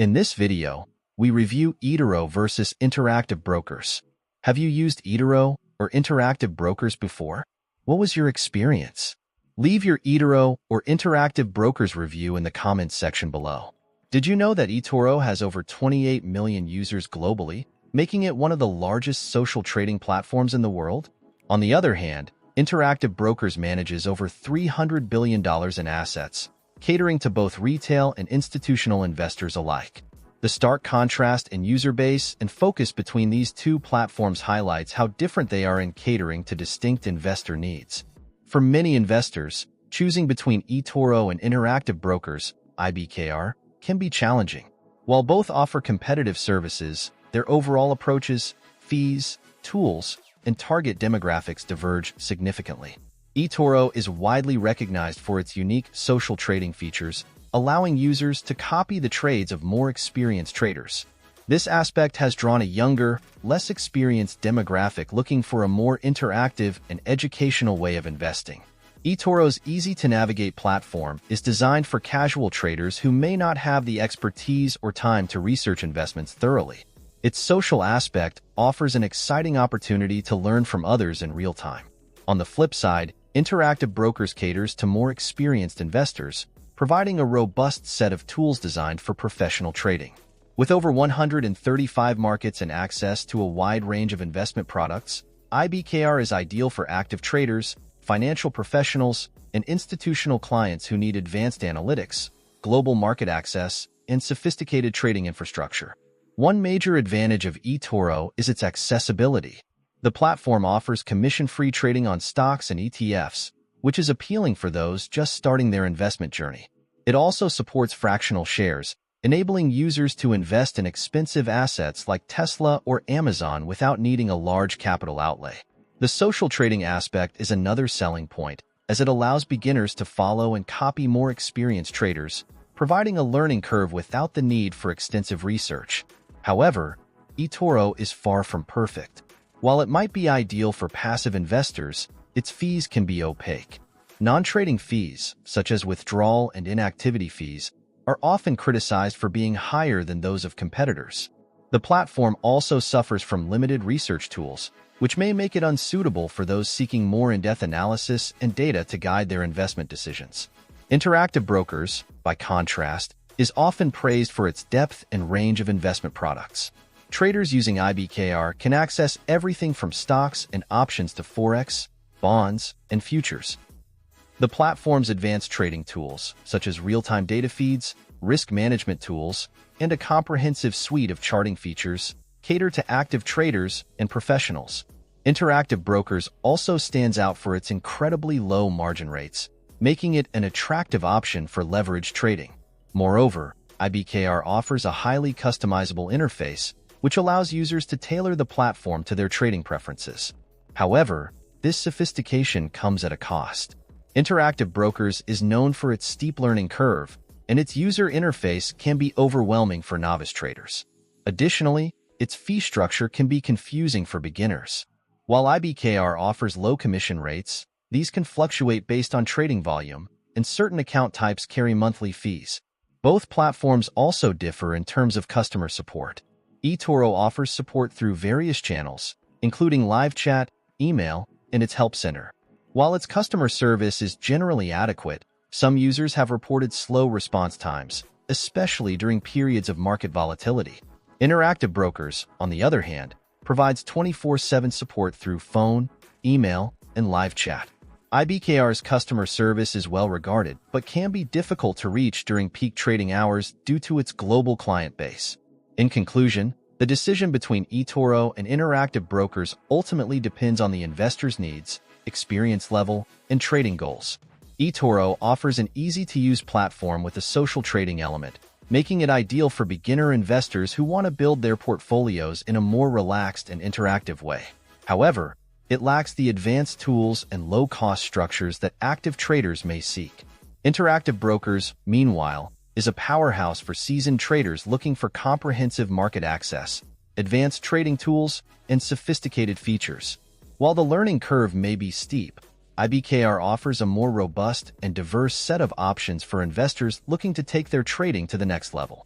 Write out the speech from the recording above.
In this video, we review eToro versus interactive brokers. Have you used eToro or interactive brokers before? What was your experience? Leave your eToro or interactive brokers review in the comments section below. Did you know that eToro has over 28 million users globally, making it one of the largest social trading platforms in the world? On the other hand, interactive brokers manages over $300 billion in assets, catering to both retail and institutional investors alike. The stark contrast in user base and focus between these two platforms highlights how different they are in catering to distinct investor needs. For many investors, choosing between eToro and interactive brokers, IBKR, can be challenging. While both offer competitive services, their overall approaches, fees, tools, and target demographics diverge significantly. eToro is widely recognized for its unique social trading features, allowing users to copy the trades of more experienced traders. This aspect has drawn a younger, less experienced demographic looking for a more interactive and educational way of investing. eToro's easy-to-navigate platform is designed for casual traders who may not have the expertise or time to research investments thoroughly. Its social aspect offers an exciting opportunity to learn from others in real time. On the flip side, interactive brokers caters to more experienced investors, providing a robust set of tools designed for professional trading. With over 135 markets and access to a wide range of investment products, IBKR is ideal for active traders, financial professionals, and institutional clients who need advanced analytics, global market access, and sophisticated trading infrastructure. One major advantage of eToro is its accessibility. The platform offers commission-free trading on stocks and ETFs, which is appealing for those just starting their investment journey. It also supports fractional shares, enabling users to invest in expensive assets like Tesla or Amazon without needing a large capital outlay. The social trading aspect is another selling point, as it allows beginners to follow and copy more experienced traders, providing a learning curve without the need for extensive research. However, eToro is far from perfect. While it might be ideal for passive investors, its fees can be opaque. Non-trading fees, such as withdrawal and inactivity fees, are often criticized for being higher than those of competitors. The platform also suffers from limited research tools, which may make it unsuitable for those seeking more in-depth analysis and data to guide their investment decisions. Interactive brokers, by contrast, is often praised for its depth and range of investment products. Traders using IBKR can access everything from stocks and options to forex, bonds, and futures. The platform's advanced trading tools, such as real-time data feeds, risk management tools, and a comprehensive suite of charting features, cater to active traders and professionals. Interactive brokers also stands out for its incredibly low margin rates, making it an attractive option for leverage trading. Moreover, IBKR offers a highly customizable interface, which allows users to tailor the platform to their trading preferences. However, this sophistication comes at a cost. Interactive brokers is known for its steep learning curve, and its user interface can be overwhelming for novice traders. Additionally, its fee structure can be confusing for beginners. While IBKR offers low commission rates, these can fluctuate based on trading volume, and certain account types carry monthly fees. Both platforms also differ in terms of customer support. eToro offers support through various channels, including live chat, email, and its help center. While its customer service is generally adequate, some users have reported slow response times, especially during periods of market volatility. Interactive brokers, on the other hand, provides 24/7 support through phone, email, and live chat. IBKR's customer service is well regarded, but can be difficult to reach during peak trading hours due to its global client base. In conclusion, the decision between eToro and interactive brokers ultimately depends on the investor's needs, experience level, and trading goals. eToro offers an easy-to-use platform with a social trading element, making it ideal for beginner investors who want to build their portfolios in a more relaxed and interactive way. However, it lacks the advanced tools and low-cost structures that active traders may seek. Interactive brokers, meanwhile, is a powerhouse for seasoned traders looking for comprehensive market access, advanced trading tools, and sophisticated features. While the learning curve may be steep, IBKR offers a more robust and diverse set of options for investors looking to take their trading to the next level.